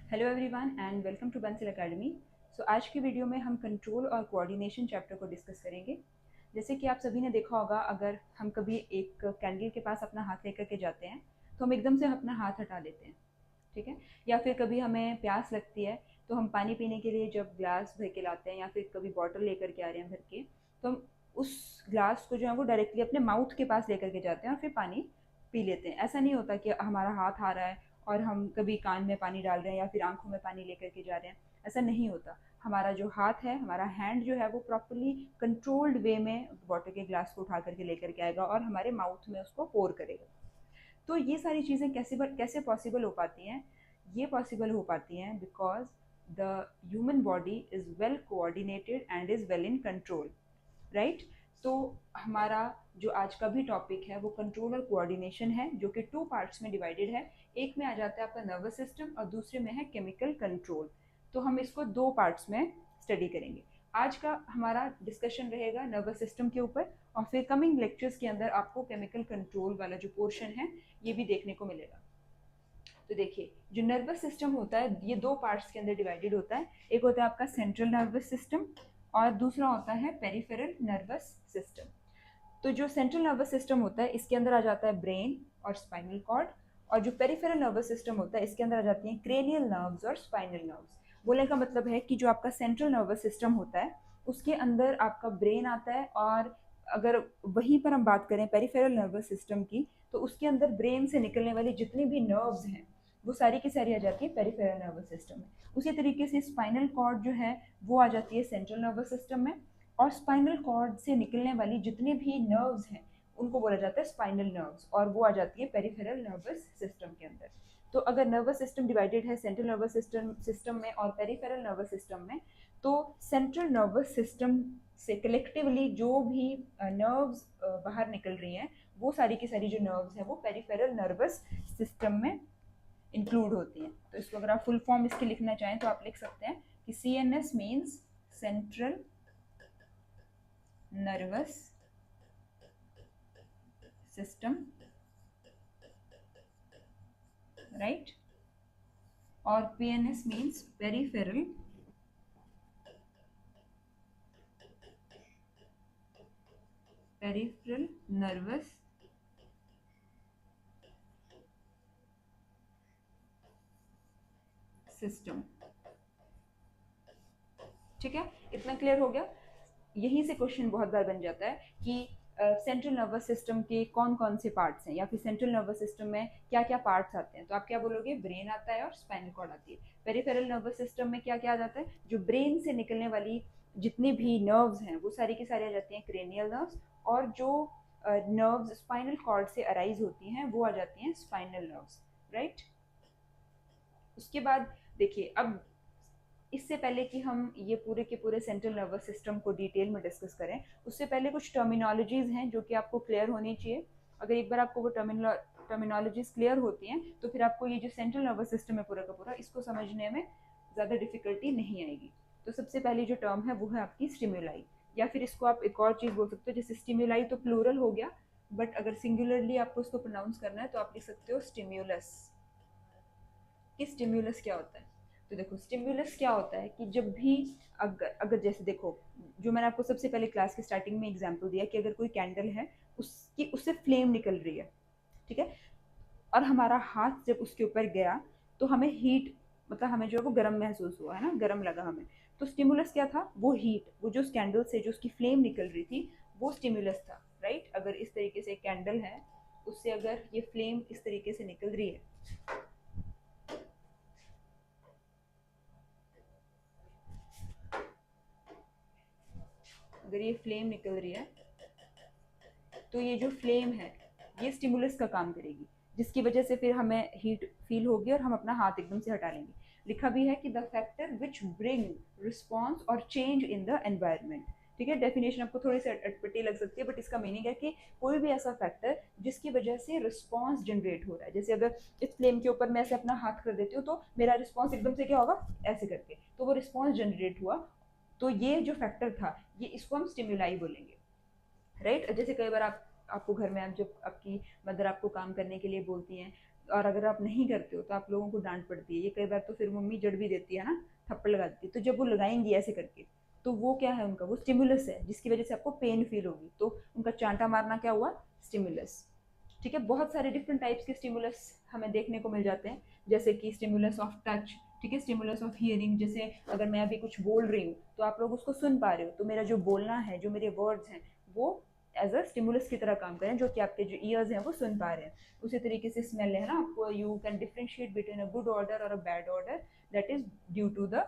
Hello everyone and welcome to Bansal academy. So आज की video में हम कंट्रोल और कोऑर्डिनेशन चैप्टर को डिस्कस करेंगे। जैसे कि आप सभी ने देखा होगा, अगर हम कभी एक कैंडल के पास अपना हाथ लेकर के जाते हैं तो हम एकदम से अपना हाथ हटा लेते हैं, ठीक है। या फिर कभी हमें प्यास लगती है तो हम पानी पीने के लिए जब ग्लास भर के लाते हैं या फिर कभी बॉटल लेकर के आ रहे हैं भर के, तो हम उस ग्लास को जो है वो डायरेक्टली अपने माउथ के पास लेकर के जाते हैं और फिर पानी पी लेते हैं। ऐसा नहीं होता कि हमारा हाथ आ रहा है और हम कभी कान में पानी डाल रहे हैं या फिर आंखों में पानी लेकर के जा रहे हैं, ऐसा नहीं होता। हमारा जो हाथ है, हमारा हैंड जो है वो प्रॉपरली कंट्रोल्ड वे में वाटर के ग्लास को उठा करके लेकर के आएगा और हमारे माउथ में उसको पोर करेगा। तो ये सारी चीज़ें कैसे पॉसिबल हो पाती हैं? ये पॉसिबल हो पाती हैं because the human body is well coordinated and is well in control, right. तो हमारा जो आज का भी टॉपिक है वो कंट्रोल और कोऑर्डिनेशन है, जो कि टू पार्ट्स में डिवाइडेड है। एक में आ जाता है आपका नर्वस सिस्टम और दूसरे में है केमिकल कंट्रोल। तो हम इसको दो पार्ट्स में स्टडी करेंगे। आज का हमारा डिस्कशन रहेगा नर्वस सिस्टम के ऊपर और फिर कमिंग लेक्चर्स के अंदर आपको केमिकल कंट्रोल वाला जो पोर्शन है ये भी देखने को मिलेगा। तो देखिए, जो नर्वस सिस्टम होता है ये दो पार्ट्स के अंदर डिवाइडेड होता है। एक होता है आपका सेंट्रल नर्वस सिस्टम और दूसरा होता है पेरिफेरल नर्वस सिस्टम। तो जो सेंट्रल नर्वस सिस्टम होता है इसके अंदर आ जाता है ब्रेन और स्पाइनल कॉर्ड, और जो पेरिफेरल नर्वस सिस्टम होता है इसके अंदर आ जाती हैं क्रेनियल नर्व्स और स्पाइनल नर्व्स। बोलने का मतलब है कि जो आपका सेंट्रल नर्वस सिस्टम होता है उसके अंदर आपका ब्रेन आता है, और अगर वहीं पर हम बात करें पेरिफेरल नर्वस सिस्टम की तो उसके अंदर ब्रेन से निकलने वाली जितनी भी नर्व्स हैं वो सारी की सारी आ जाती है पेरिफेरल नर्वस सिस्टम में। उसी तरीके से स्पाइनल कॉर्ड जो है वो आ जाती है सेंट्रल नर्वस सिस्टम में, और स्पाइनल कॉर्ड से निकलने वाली जितने भी नर्व्स हैं उनको बोला जाता है स्पाइनल नर्व्स, और वो आ जाती है पेरिफेरल नर्वस सिस्टम के अंदर। तो अगर नर्वस सिस्टम डिवाइडेड है सेंट्रल नर्वस सिस्टम में और पेरिफेरल नर्वस सिस्टम में, तो सेंट्रल नर्वस सिस्टम से कलेक्टिवली जो भी नर्व्स बाहर निकल रही हैं वो सारी की सारी जो नर्व्स हैं वो पेरिफेरल नर्वस सिस्टम में इंक्लूड होती हैं। तो इसको अगर आप फुल फॉर्म इसकी लिखना चाहें तो आप लिख सकते हैं कि CNS means central nervous system, right. और PNS means peripheral nervous system. ठीक है, इतना क्लियर हो गया। यहीं से क्वेश्चन बहुत बार बन जाता है कि सेंट्रल नर्वस सिस्टम के कौन कौन से पार्ट्स हैं या फिर सेंट्रल नर्वस सिस्टम में क्या क्या पार्ट्स आते हैं। तो आप क्या बोलोगे? ब्रेन आता है और स्पाइनल कॉर्ड आती है। पेरिफेरल नर्वस सिस्टम में क्या क्या आ जाता है? जो ब्रेन से निकलने वाली जितनी भी नर्व्स हैं वो सारी की सारी आ जाती हैं क्रेनियल नर्व्स, और जो नर्व्स स्पाइनल कॉर्ड से अराइज होती हैं वो आ जाती हैं स्पाइनल नर्व्स, राइट। उसके बाद देखिए, अब इससे पहले कि हम ये पूरे के पूरे सेंट्रल नर्वस सिस्टम को डिटेल में डिस्कस करें, उससे पहले कुछ टर्मिनोलॉजीज हैं जो कि आपको क्लियर होनी चाहिए। अगर एक बार आपको वो टर्मिनोलॉजीज क्लियर होती हैं तो फिर आपको ये जो सेंट्रल नर्वस सिस्टम है पूरा का पूरा, इसको समझने में ज़्यादा डिफिकल्टी नहीं आएगी। तो सबसे पहली जो टर्म है वो है आपकी स्टिम्युलाई, या फिर इसको आप एक और चीज़ बोल सकते हो। जैसे स्टिम्युलाई तो प्लूरल हो गया, बट अगर सिंगुलरली आपको इसको प्रोनाउंस करना है तो आप लिख सकते हो स्टिम्युलस। कि स्टिम्युलस क्या होता है? तो देखो, स्टिम्युलस क्या होता है कि जब भी अगर अगर जैसे देखो, जो मैंने आपको सबसे पहले क्लास के स्टार्टिंग में एग्जांपल दिया कि अगर कोई कैंडल है उससे फ्लेम निकल रही है, ठीक है, और हमारा हाथ जब उसके ऊपर गया तो हमें हीट, मतलब हमें जो है वो गर्म महसूस हुआ, है ना, गर्म लगा हमें। तो स्टिमुलस क्या था? वो हीट, वो जो कैंडल से जो उसकी फ्लेम निकल रही थी वो स्टिमुलस था, राइट। अगर इस तरीके से कैंडल है, उससे अगर ये फ्लेम इस तरीके से निकल रही है, अगर ये फ्लेम निकल रही है तो ये जो फ्लेम है ये स्टिमुलस का काम करेगी, जिसकी वजह से फिर हमें हीट फील होगी और हम अपना हाथ एकदम से हटा लेंगे। लिखा भी है कि the factor which bring response और चेंज इन द एनवायरमेंट। ठीक है, डेफिनेशन आपको थोड़ी सी अटपटी लग सकती है, बट इसका मीनिंग है कि कोई भी ऐसा फैक्टर जिसकी वजह से रिस्पॉन्स जनरेट हो रहा है। जैसे अगर इस फ्लेम के ऊपर मैं ऐसे अपना हाथ कर देती हूँ तो मेरा रिस्पॉन्स एकदम से क्या होगा? ऐसे करके, तो वो रिस्पॉन्स जनरेट हुआ। तो ये जो फैक्टर था ये इसको हम स्टिमुलाई बोलेंगे, राइट। जैसे कई बार आपको घर में, आप जब आपकी मदर आपको काम करने के लिए बोलती हैं और अगर आप नहीं करते हो तो आप लोगों को डांट पड़ती है। ये कई बार तो फिर मम्मी जड़ भी देती है ना, थप्पड़ लगा देती है। तो जब वो लगाएंगी ऐसे करके, तो वो क्या है उनका, वो स्टिमुलस है जिसकी वजह से आपको पेन फील होगी। तो उनका चांटा मारना क्या हुआ, स्टिमुलस। ठीक है, बहुत सारे डिफरेंट टाइप्स के स्टिमुलस हमें देखने को मिल जाते हैं, जैसे कि स्टिमुलस ऑफ टच, ठीक है, स्टिमुलस ऑफ हियरिंग। जैसे अगर मैं अभी कुछ बोल रही हूँ तो आप लोग उसको सुन पा रहे हो, तो मेरा जो बोलना है, जो मेरे वर्ड्स हैं, वो एज अ स्टिमुलस की तरह काम करें, जो कि आपके जो ईयर्स हैं वो सुन पा रहे हैं। उसी तरीके से स्मेल है ना, आपको you can differentiate between a good odour और a bad odour, that is due to the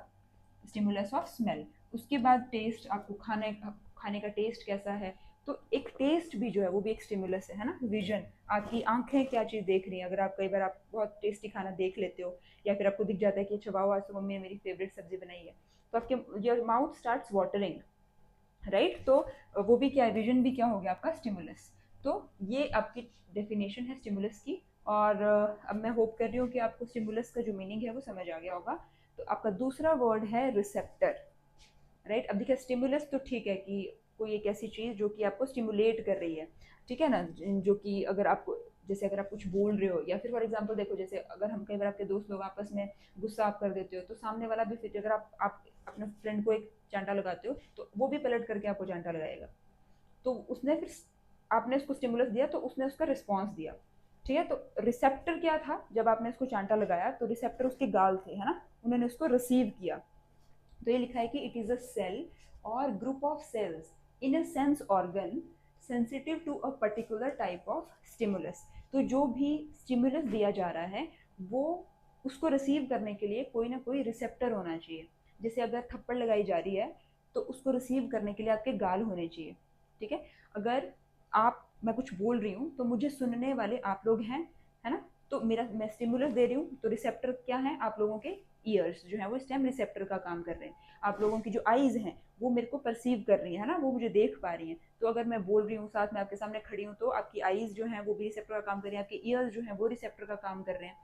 stimulus of smell. उसके बाद टेस्ट, आपको खाने खाने का टेस्ट कैसा है, तो एक टेस्ट भी जो है वो भी एक स्टिमुलस है ना। विजन, आपकी आंखें क्या चीज़ देख रही हैं, अगर आप कई बार आप बहुत टेस्टी खाना देख लेते हो, या फिर आपको दिख जाता है कि अच्छा वाह आज तो मम्मी ने मेरी फेवरेट सब्जी बनाई है, तो आपके your mouth starts watering, right. तो वो भी क्या है, विजन भी क्या हो गया आपका स्टिमुलस। तो ये आपकी डेफिनेशन है स्टिमुलस की। और अब मैं होप कर रही हूँ कि आपको स्टिमुलस का जो मीनिंग है वो समझ आ गया होगा। तो आपका दूसरा वर्ड है रिसेप्टर, राइट। अब देखिए स्टिमुलस तो ठीक है कि कोई एक ऐसी चीज़ जो कि आपको स्टिमुलेट कर रही है, ठीक है ना, जो कि अगर आपको, जैसे अगर आप कुछ बोल रहे हो, या फिर फॉर एग्जांपल देखो, जैसे अगर हम कई बार आपके दोस्त लोग आपस में गुस्सा आप कर देते हो, तो सामने वाला भी फिर अगर आप अपने फ्रेंड को एक चांटा लगाते हो तो वो भी पलट करके आपको चांटा लगाएगा। तो उसने फिर, आपने उसको स्टिमुलस दिया तो उसने उसका रिस्पॉन्स दिया, ठीक है। तो रिसेप्टर क्या था, जब आपने उसको चांटा लगाया तो रिसेप्टर उसके गाल थे, है ना, उन्होंने उसको रिसीव किया। तो ये लिखा है कि इट इज अ सेल और group of cells in a sense organ sensitive to a particular type of stimulus. तो जो भी स्टिमुलस दिया जा रहा है वो, उसको रिसीव करने के लिए कोई ना कोई रिसेप्टर होना चाहिए। जैसे अगर थप्पड़ लगाई जा रही है तो उसको रिसीव करने के लिए आपके गाल होने चाहिए, ठीक है। अगर आप, मैं कुछ बोल रही हूँ तो मुझे सुनने वाले आप लोग हैं, है ना। तो मेरा, मैं स्टिमुलस दे रही हूँ तो रिसेप्टर क्या है, आप लोगों के ईयर्स जो है वो स्टेम रिसेप्टर का काम कर रहे हैं। आप लोगों की जो आईज हैं वो मेरे को परसीव कर रही है ना, वो मुझे देख पा रही हैं। तो अगर मैं बोल रही हूँ, साथ में आपके सामने खड़ी हूँ, तो आपकी आईज जो है वो भी रिसेप्टर का काम कर रही है, आपके ईयर्स जो है वो रिसेप्टर का काम कर रहे हैं।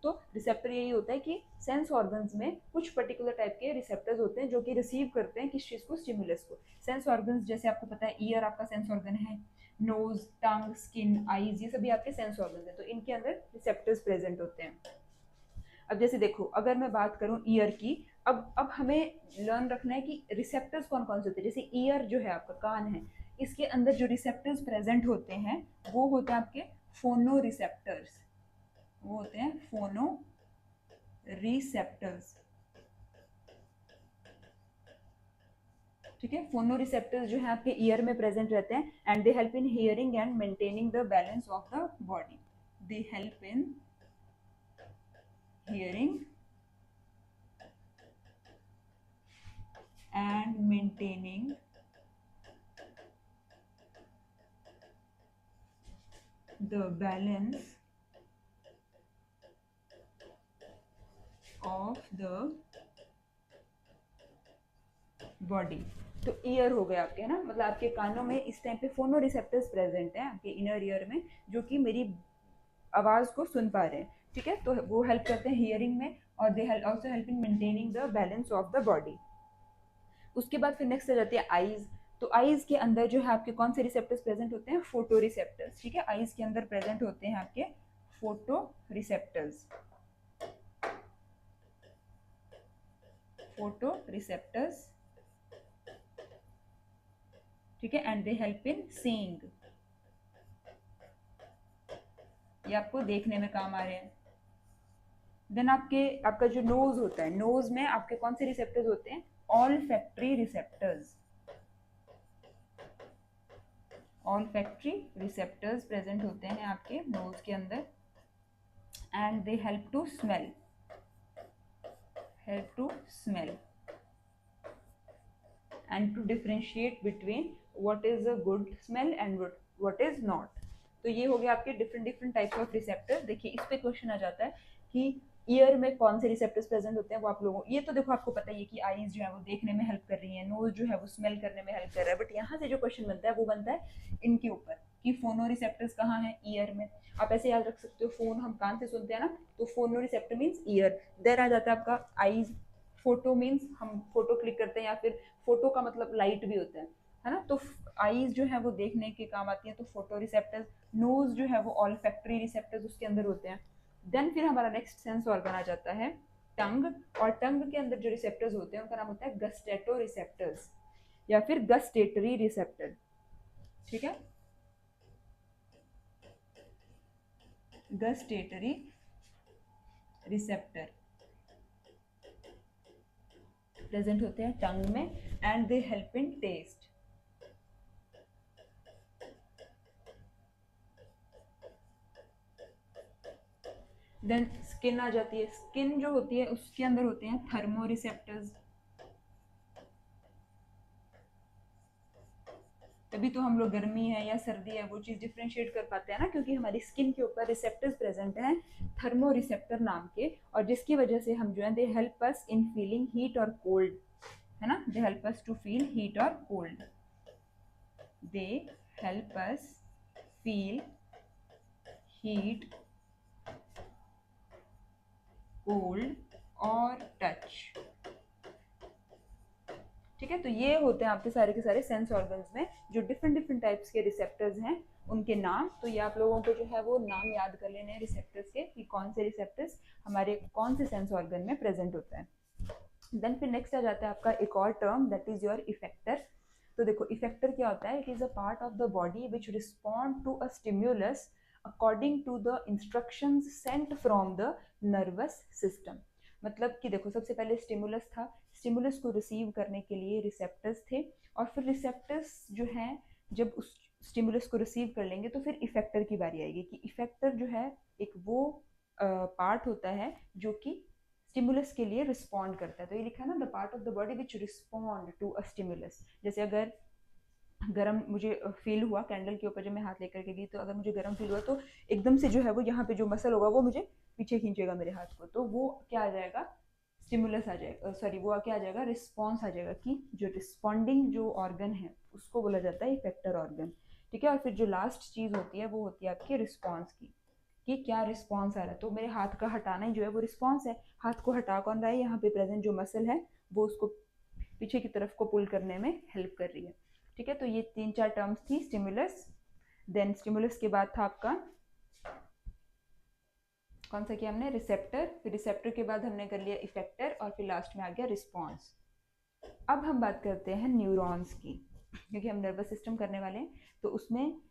तो रिसेप्टर यही होता है कि सेंस ऑर्गन्स में कुछ पर्टिकुलर टाइप के रिसेप्टर्स होते हैं जो कि रिसीव करते हैं किस चीज़ को, स्टिमुलस को। सेंस ऑर्गन्स जैसे आपको पता है, ईयर आपका सेंस ऑर्गन है, नोज, टंग, स्किन, आईज, ये सभी आपके सेंस ऑर्गन है, तो इनके अंदर रिसेप्टर्स प्रेजेंट होते हैं। अब जैसे देखो, अगर मैं बात करूं ईयर की, अब हमें लर्न रखना है कि रिसेप्टर्स कौन कौन से होते हैं। जैसे ईयर जो है आपका कान है, इसके अंदर जो रिसेप्टर्स प्रेजेंट होते हैं वो होते हैं आपके फोनो रिसेप्टर्स, वो होते हैं फोनो रिसेप्टर्स, ठीक है। फोनो रिसेप्टर्स जो है आपके ईयर में प्रेजेंट रहते हैं, and they help in hearing and maintaining the balance of the body. They help in hearing and maintaining the balance of the body। तो ईयर हो गए आपके, है ना, मतलब आपके कानों में इस टाइम पे फोनो रिसेप्टर्स प्रेजेंट हैं आपके इनर ईयर में, जो कि मेरी आवाज़ को सुन पा रहे हैं, ठीक है। तो वो हेल्प करते हैं हियरिंग में, और they also help in maintaining the balance of the body. उसके बाद फिर नेक्स्ट आ जाती है आईज। तो आईज के अंदर जो है आपके कौन से रिसेप्टर्स प्रेजेंट होते हैं, फोटो रिसेप्टर्स, ठीक है। आईज के अंदर प्रेजेंट होते हैं आपके फोटो रिसेप्टर्स, फोटो रिसेप्टर्स, ठीक है, and they help in seeing, ये आपको देखने में काम आ रहे हैं। देन आपका जो नोज होता है, नोज में आपके कौन से रिसेप्टर्स होते हैं, olfactory receptors, olfactory receptors present होते हैं आपके नोज के अंदर, and they help to smell, help to smell and to differentiate between what is a good smell and what is not। तो ये हो गया आपके different different types of receptors. देखिए इस पे क्वेश्चन आ जाता है कि ईयर में कौन से रिसेप्टर्स प्रेजेंट होते हैं, वो आप लोगों, ये तो देखो आपको पता ही है कि आईज जो है वो देखने में हेल्प कर रही है, नोज जो है वो स्मेल करने में हेल्प कर रहा है। बट यहाँ से जो क्वेश्चन बनता है वो बनता है इनके ऊपर कि फोनो रिसेप्टर्स कहाँ है, ईयर में। आप ऐसे याद रख सकते हो, फोन हम कान से सुनते हैं ना, तो फोनो रिसेप्टर मीन्स ईयर। देर आ जाता है आपका आईज, फोटो मीन्स हम फोटो क्लिक करते हैं, या फिर फोटो का मतलब लाइट भी होता है ना। तो आईज जो है वो देखने के काम आती है, तो फोटो रिसेप्टर्स। नोज जो है वो ऑल फैक्ट्री रिसेप्टर्स उसके अंदर होते हैं। देन फिर हमारा नेक्स्ट सेंस ऑर्गन आ जाता है टंग, और टंग के अंदर जो रिसेप्टर्स होते हैं उनका नाम होता है गस्टेटो रिसेप्टर्स या फिर गस्टेटरी रिसेप्टर, ठीक है, गस्टेटरी रिसेप्टर प्रेजेंट होते हैं टंग में and they help in taste. Then skin आ जाती है, स्किन जो होती है उसके अंदर होते हैं थर्मो रिसेप्टर्स, तभी तो हम लोग गर्मी है या सर्दी है वो चीज़ डिफ्रेंशिएट कर पाते हैं ना, क्योंकि हमारी स्किन के ऊपर रिसेप्टर्स प्रेजेंट हैं थर्मो रिसेप्टर नाम के, और जिसकी वजह से हम जो है they help us in feeling heat और कोल्ड, है ना, they help us to feel heat और cold, they help us feel heat cold और टच, ठीक है। तो ये होते हैं आपके सारे के सारे सेंस ऑर्गन्स में जो डिफरेंट डिफरेंट टाइप्स के रिसेप्टर्स हैं उनके नाम। तो ये आप लोगों को जो है वो नाम याद कर लेने हैं रिसेप्टर्स के कि कौन से रिसेप्टर्स हमारे कौन से सेंस ऑर्गन में प्रेजेंट होता है। देन फिर नेक्स्ट आ जाता है आपका एक और term that is your effector. तो देखो इफेक्टर क्या होता है, it is a part of the body which respond to a stimulus according to the instructions sent from the nervous system. मतलब कि देखो सबसे पहले स्टिमुलस था, स्टिमुलस को रिसीव करने के लिए रिसेप्टर्स थे, और फिर रिसेप्टर्स जो हैं जब उस स्टिमुलस को रिसीव कर लेंगे तो फिर इफेक्टर की बारी आएगी कि इफेक्टर जो है एक वो पार्ट होता है जो कि स्टिमुलस के लिए रिस्पॉन्ड करता है। तो ये लिखा है ना the part of the body which respond to a stimulus. जैसे अगर गरम मुझे फील हुआ कैंडल के ऊपर जब मैं हाथ लेकर के गई, तो अगर मुझे गरम फील हुआ तो एकदम से जो है वो यहाँ पे जो मसल होगा वो मुझे पीछे खींचेगा मेरे हाथ को, तो वो क्या आ जाएगा, स्टिमुलस आ जाएगा, सॉरी वो क्या आ जाएगा, रिस्पॉन्स आ जाएगा, कि जो रिस्पॉन्डिंग जो ऑर्गन है उसको बोला जाता है इफेक्टर ऑर्गन, ठीक है। और फिर जो लास्ट चीज होती है वो होती है आपकी रिस्पॉन्स की, कि क्या रिस्पॉन्स आ रहा है। तो मेरे हाथ का हटाना ही जो है वो रिस्पॉन्स है, हाथ को हटा कौन रहा है, यहाँ पे प्रेजेंट जो मसल है वो उसको पीछे की तरफ को पुल करने में हेल्प कर रही है, ठीक है। तो ये तीन चार टर्म्स थी स्टिमुलस, देन स्टिमुलस के बाद था आपका कौन सा किया हमने, रिसेप्टर, फिर रिसेप्टर के बाद हमने कर लिया इफेक्टर, और फिर लास्ट में आ गया रिस्पॉन्स। अब हम बात करते हैं न्यूरॉन्स की, क्योंकि हम नर्वस सिस्टम करने वाले हैं, तो उसमें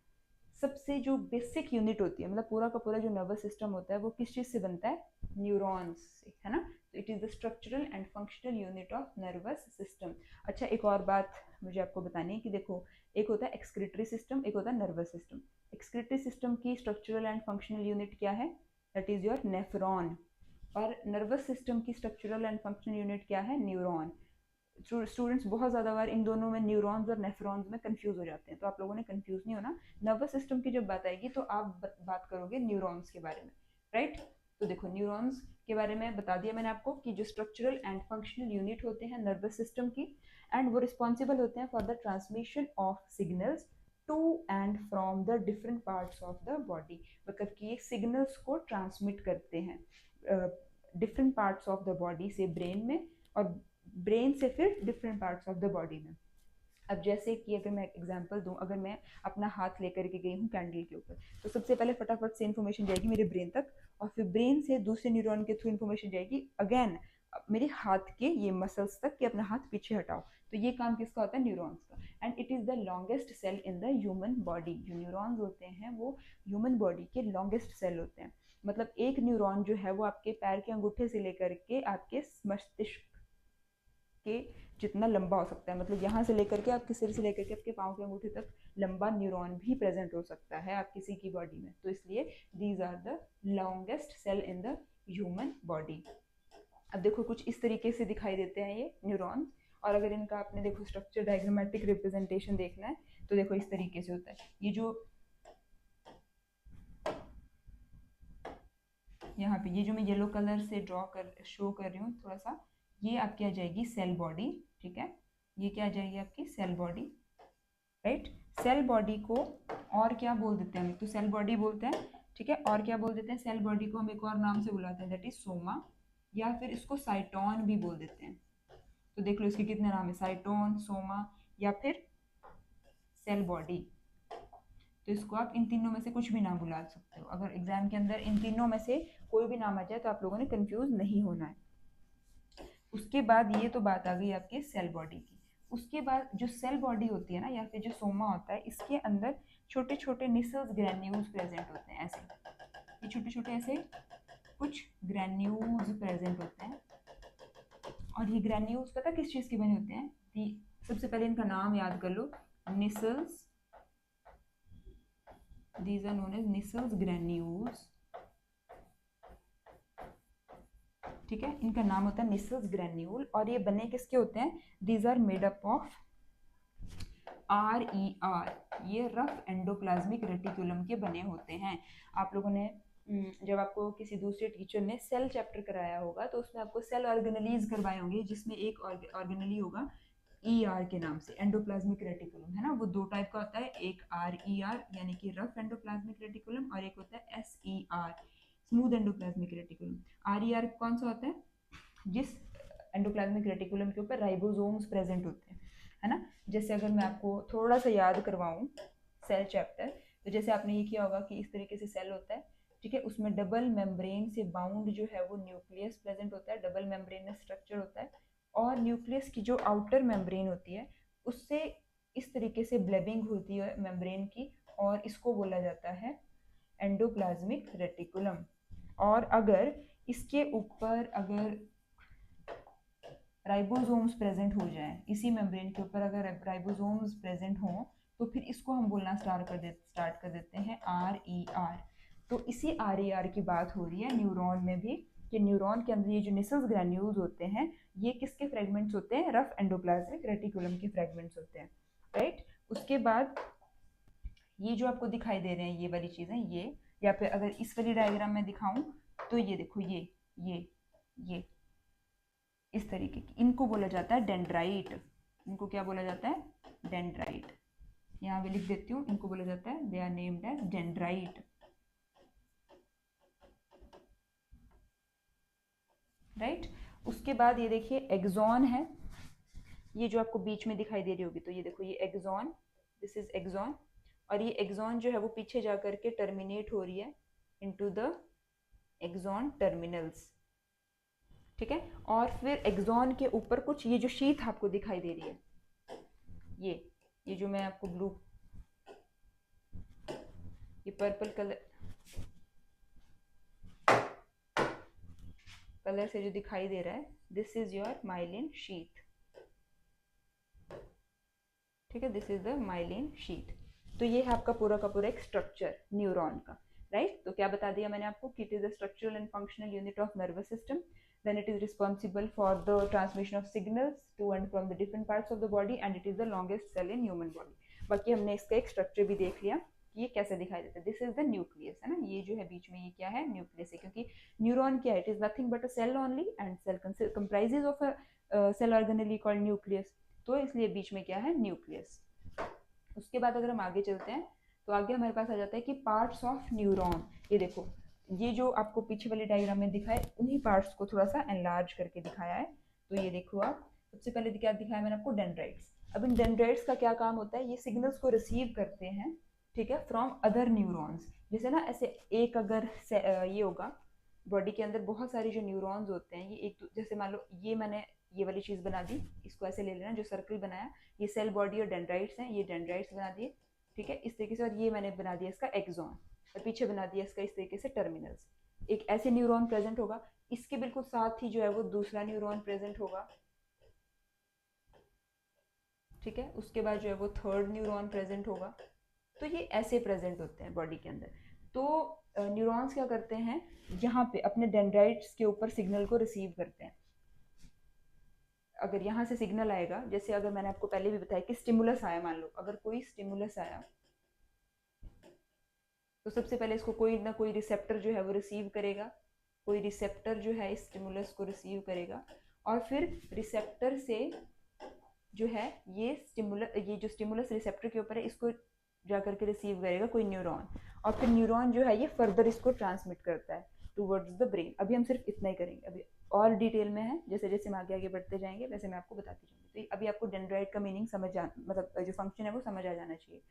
सबसे जो बेसिक यूनिट होती है, मतलब पूरा का पूरा जो नर्वस सिस्टम होता है वो किस चीज़ से बनता है, न्यूरॉन्स से, है ना। तो it is the structural and functional unit of nervous system. अच्छा एक और बात मुझे आपको बतानी है कि देखो एक होता है एक्सक्रीटरी सिस्टम, एक होता है नर्वस सिस्टम। एक्सक्रीटरी सिस्टम की स्ट्रक्चरल एंड फंक्शनल यूनिट क्या है, दैट इज़ योर नेफ्रॉन, और नर्वस सिस्टम की स्ट्रक्चरल एंड फंक्शनल यूनिट क्या है, न्यूरॉन। स्टूडेंट्स बहुत ज़्यादा बार इन दोनों में न्यूरॉन्स और नेफ्रॉन्स में कंफ्यूज हो जाते हैं, तो आप लोगों ने कंफ्यूज नहीं होना। नर्वस सिस्टम की जब बात आएगी तो आप बात करोगे न्यूरॉन्स के बारे में, राइट। तो देखो न्यूरॉन्स के बारे में बता दिया मैंने आपको कि जो स्ट्रक्चरल एंड फंक्शनल यूनिट होते हैं नर्वस सिस्टम की, एंड वो रिस्पॉन्सिबल होते हैं for the transmission of signals to and from the different parts of the body, मतलब कि ये सिग्नल्स को ट्रांसमिट करते हैं different parts of the body से ब्रेन में, और ब्रेन से फिर different parts of the body में। अब जैसे कि अगर मैं एग्जांपल दूं, अगर मैं अपना हाथ लेकर के गई हूँ कैंडल के ऊपर, तो सबसे पहले फटाफट से इन्फॉर्मेशन जाएगी मेरे ब्रेन तक, और फिर ब्रेन से दूसरे न्यूरॉन के थ्रू इन्फॉर्मेशन जाएगी अगेन मेरे हाथ के ये मसल्स तक कि अपना हाथ पीछे हटाओ। तो ये काम किसका होता है, न्यूरॉन्स का, and it is the longest cell in the human body. जो न्यूरॉन्स होते हैं वो ह्यूमन बॉडी के लॉन्गेस्ट सेल होते हैं, मतलब एक न्यूरॉन जो है वो आपके पैर के अंगूठे से लेकर के आपके मस्तिष्क के जितना लंबा हो सकता है, मतलब यहाँ से लेकर के आपके सिर से लेकर के आपके पाँव के अंगूठे तक लंबा न्यूरॉन भी प्रेजेंट हो सकता है आप किसी की बॉडी में, तो इसलिए these are the longest cell in the human body. अब देखो कुछ इस तरीके से दिखाई देते हैं ये न्यूरॉन्स, और अगर इनका आपने देखो स्ट्रक्चर डायग्रामेटिक रिप्रेजेंटेशन देखना है तो देखो इस तरीके से होता है। ये जो यहाँ पे ये जो मैं येलो कलर से ड्रॉ कर शो कर रही हूँ थोड़ा सा, ये आपकी आ जाएगी सेल बॉडी, ठीक है, ये क्या आ जाएगी आपकी cell body, right. Cell body को और क्या बोल देते हैं हम, तो सेल बॉडी बोलते हैं, ठीक है, और क्या बोल देते हैं, सेल बॉडी को हम एक और नाम से बुलाते हैं दैट इज सोमा, या फिर इसको साइटोन भी बोल देते हैं। तो देख लो इसके कितने नाम है, साइटोन, सोमा, या फिर सेल बॉडी। तो इसको आप इन तीनों में से कुछ भी नाम बुला सकते हो। अगर एग्जाम के अंदर इन तीनों में से कोई भी नाम आ जाए तो आप लोगों ने कंफ्यूज नहीं होना है। उसके बाद ये तो बात आ गई आपके सेल बॉडी की। उसके बाद जो सेल बॉडी होती है ना, या फिर जो सोमा होता है, इसके अंदर छोटे छोटे निसल्स ग्रैन्यूल्स प्रेजेंट होते हैं। ऐसे ये छोटे छोटे ऐसे कुछ ग्रैन्यूल्स प्रेजेंट होते हैं। और ये ग्रैन्यूल्स पता किस चीज़ के बने होते हैं? सबसे पहले इनका नाम याद कर लो, Nissl's. These are known as Nissls granules। ठीक है, इनका नाम होता है Nissls granule। और ये बने किसके होते हैं? These are made up of RER। ये रफ एंडोप्लाज्मिक रेटिकुलम के बने होते हैं। आप लोगों ने जब आपको किसी दूसरे टीचर ने सेल चैप्टर कराया होगा तो उसमें आपको सेल ऑर्गेनलीज करवाए होंगे, जिसमें एक ऑर्गेनली होगा ER के नाम से, एंडोप्लाज्मिक रेटिकुलम है ना। वो दो टाइप का होता है, एक RER यानी कि रफ एंडोप्लाज्मिक रेटिकुलम, और एक होता है SER, smooth endoplasmic reticulum. RER कौन सा होता है? जिस एंडोप्लाज्मिक रेटिकुलम के ऊपर राइबोसोम्स प्रेजेंट होते हैं, है ना। जैसे अगर मैं आपको थोड़ा सा याद करवाऊं सेल चैप्टर, तो जैसे आपने ये किया होगा कि इस तरीके से सेल होता है, ठीक है। उसमें डबल मेम्ब्रेन से बाउंड जो है वो न्यूक्लियस प्रेजेंट होता है, डबल मेम्ब्रेन स्ट्रक्चर होता है। और न्यूक्लियस की जो आउटर मेम्ब्रेन होती है उससे इस तरीके से ब्लेबिंग होती है मेम्ब्रेन की, और इसको बोला जाता है एंडोप्लाज्मिक रेटिकुलम। और अगर इसके ऊपर अगर राइबोसोम्स प्रेजेंट हो जाए, इसी मेम्ब्रेन के ऊपर अगर राइबोसोम्स प्रेजेंट हो, तो फिर इसको हम बोलना स्टार्ट कर देते हैं RER। तो इसी RER की बात हो रही है न्यूरॉन में भी, कि न्यूरॉन के अंदर ये जो निसल्स ग्रैन्यूल्स होते हैं, ये किसके फ्रेगमेंट्स होते हैं? रफ एंडोप्लाज्मिक रेटिकुलम के फ्रेगमेंट्स होते हैं, राइट। उसके बाद ये जो आपको दिखाई दे रहे हैं ये वाली चीजें, ये, या फिर अगर इस वाली डायग्राम में दिखाऊं तो ये देखो, ये इस तरीके की, इनको बोला जाता है डेंड्राइट। इनको क्या बोला जाता है? डेंड्राइट। यहाँ भी लिख देती हूँ, इनको बोला जाता है, they are named as dendrite, right. उसके बाद ये देखिए एक्सॉन है, ये जो आपको बीच में दिखाई दे रही होगी, तो ये देखो ये एक्सॉन, दिस इज एक्सॉन। और ये एक्सॉन जो है वो पीछे जा करके टर्मिनेट हो रही है इनटू द एक्सॉन टर्मिनल्स, ठीक है। और फिर एक्सॉन के ऊपर कुछ ये जो शीथ आपको दिखाई दे रही है, ये जो मैं आपको ब्लू, ये पर्पल कलर से जो दिखाई दे रहा है, this is your myelin sheath, ठीक है। This is the myelin sheath. तो ये है आपका पूरा का पूरा एक स्ट्रक्चर न्यूरॉन का, राइट। तो क्या बता दिया मैंने आपको? It is a structural and functional unit of nervous system, then it is responsible for the transmission of signals to and from the different parts of the body, and it is the longest cell in human body। बाकी हमने इसका एक structure भी देख लिया कि ये कैसे दिखाई देता है। दिस इज द न्यूक्लियस, है ना। ये जो है बीच में, ये क्या है? न्यूक्लियस है, क्योंकि न्यूरॉन क्या है? It is nothing but a cell only, and cell comprises of a cell organelle called nucleus, तो इसलिए बीच में क्या है? न्यूक्लियस। उसके बाद अगर हम आगे चलते हैं तो आगे हमारे पास आ जाता है कि पार्ट्स ऑफ न्यूरॉन। ये देखो, ये जो आपको पीछे वाली डायग्राम में दिखाए, उन्हीं पार्ट्स को थोड़ा सा एनलार्ज करके दिखाया है। तो ये देखो आप, सबसे पहले क्या दिखाया मैंने आपको? डेंड्राइट्स। अब इन डेंड्राइट्स का क्या काम होता है? ये सिग्नल्स को रिसीव करते हैं, ठीक है, फ्रॉम अदर न्यूरॉन्स। जैसे ना ऐसे एक अगर ये होगा बॉडी के अंदर, बहुत सारे जो न्यूरॉन्स होते हैं, ये एक, जैसे मान लो ये मैंने ये वाली चीज़ बना दी, इसको ऐसे ले लेना, जो सर्कल बनाया, ये सेल बॉडी और डेंड्राइट्स हैं, ये डेंड्राइट्स बना दिए, ठीक है, इस तरीके से। और ये मैंने बना दिया इसका एक्सॉन, और पीछे बना दिया इसका इस तरीके से टर्मिनल्स। एक ऐसे न्यूरॉन प्रेजेंट होगा, इसके बिल्कुल साथ ही जो है वो दूसरा न्यूरॉन प्रेजेंट होगा, ठीक है। उसके बाद जो है वो थर्ड न्यूरॉन प्रेजेंट होगा। तो ये ऐसे प्रेजेंट होते हैं बॉडी के अंदर। तो न्यूरॉन्स क्या करते हैं? यहाँ पे अपने डेंड्राइट्स के ऊपर सिग्नल को रिसीव करते हैं। अगर यहाँ से सिग्नल आएगा, जैसे अगर मैंने आपको पहले भी बताया कि स्टिमुलस आया, मान लो अगर कोई स्टिमुलस आया, तो सबसे पहले इसको कोई ना कोई रिसेप्टर जो है वो रिसीव करेगा, कोई रिसेप्टर जो है इस स्टिमुलस को रिसीव करेगा, और फिर रिसेप्टर से जो है ये जो स्टिमुलस रिसेप्टर के ऊपर है, इसको जा करके रिसीव करेगा कोई न्यूरॉन, और फिर न्यूरॉन जो है ये फर्दर इसको ट्रांसमिट करता है टूवर्ड्स द ब्रेन। अभी हम सिर्फ इतना ही करेंगे, अभी और डिटेल में है, जैसे जैसे हम आगे आगे बढ़ते जाएंगे वैसे मैं आपको बताती जाऊंगी। तो अभी आपको डेंड्राइट का मीनिंग मतलब जो फंक्शन है वो समझ आ जाना चाहिए।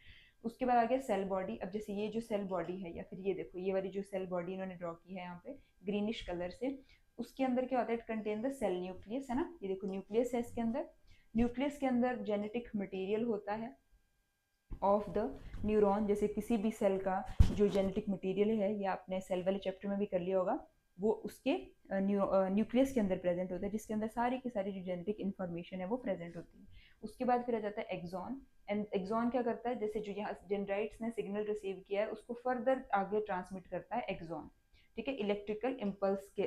उसके बाद आ गया सेल बॉडी। अब जैसे ये जो सेल बॉडी है, या फिर ये देखो ये वाली जो सेल बॉडी इन्होंने ड्रॉ की है यहाँ पे ग्रीनिश कलर से, उसके अंदर क्या होता है, it contain the cell nucleus, है ना। ये देखो न्यूक्लियस है इसके अंदर। न्यूक्लियस के अंदर जेनेटिक मटेरियल होता है ऑफ द न्यूरॉन। जैसे किसी भी सेल का जो जेनेटिक मटेरियल है, या आपने सेल वाले चैप्टर में भी कर लिया होगा, वो उसके न्यूक्लियस के अंदर प्रेजेंट होता है, जिसके अंदर सारी की सारी जो जेनेटिक इन्फॉर्मेशन है वो प्रेजेंट होती है। उसके बाद फिर आ जाता है एक्सॉन। एंड एक्सॉन क्या करता है, जैसे जो यहाँ डेंड्राइट्स ने सिग्नल रिसीव किया है उसको फर्दर आगे ट्रांसमिट करता है एक्सॉन, ठीक है, इलेक्ट्रिकल इम्पल्स के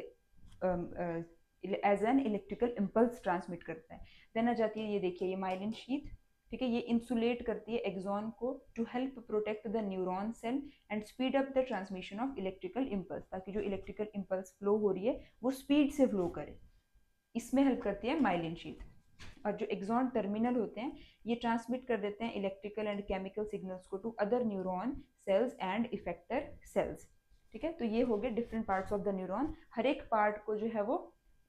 as an electrical impulse transmit करता है। देन आ जाती है, ये देखिए ये माइलिन शीथ, ठीक है, ये इंसुलेट करती है एक्सॉन को to help protect the neuron cell and speed up the transmission of electrical impulse, ताकि जो इलेक्ट्रिकल इम्पल्स फ्लो हो रही है वो स्पीड से फ्लो करे, इसमें हेल्प करती है माइलिन शीथ। और जो एक्सॉन टर्मिनल होते हैं ये ट्रांसमिट कर देते हैं इलेक्ट्रिकल एंड केमिकल सिग्नल्स को to other neuron cells and effector cells, ठीक है। तो ये हो गए different parts of the neuron. हर एक पार्ट को जो है वो